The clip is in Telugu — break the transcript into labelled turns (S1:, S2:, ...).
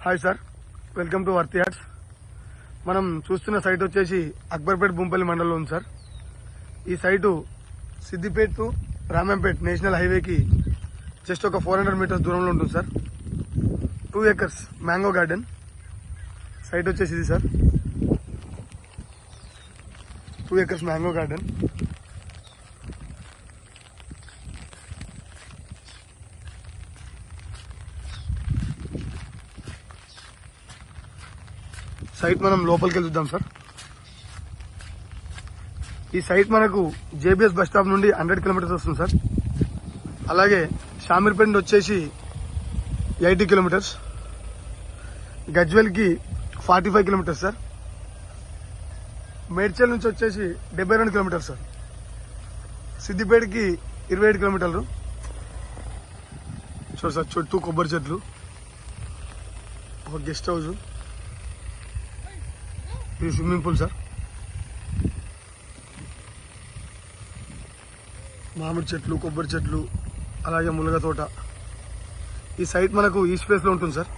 S1: Hi sir, welcome to Worthy Yards. మనం చూస్తున్న సైట్ వచ్చేసి అక్బర్పేట్ బొంపల్లి మండలంలో ఉంది సార్. ఈ site Siddipet to Ramampet national హైవేకి జస్ట్ ఒక 400 మీటర్స్ దూరంలో ఉంటుంది sir. 2 acres mango garden site వచ్చేసి ఇది sir. 2 acres mango garden. Site మనం లోపలికి వెళ్దాం సార్. ఈ సైట్ మనకు జేబీఎస్ బస్ స్టాప్ నుండి 100 కిలోమీటర్స్ వస్తుంది సార్. అలాగే షామీర్పేట నుండి వచ్చేసి 80 కిలోమీటర్స్, గజ్వేల్ కి 45 కిలోమీటర్స్ సార్. మేడ్చల్ నుంచి వచ్చేసి 72 కిలోమీటర్స్ సార్. సిద్దిపేటకి 27 కిలోమీటర్లు. చూడు సార్, చుట్టూ కొబ్బరి చెట్లు, ఒక గెస్ట్ హౌస్, ఇది స్విమ్మింగ్ పూల్ సార్. మామిడి చెట్లు, కొబ్బరి చెట్లు, అలాగే మునగ తోట. ఈ సైట్ మనకు ఈస్ట్ ఫేస్ లో ఉంటుంది సార్.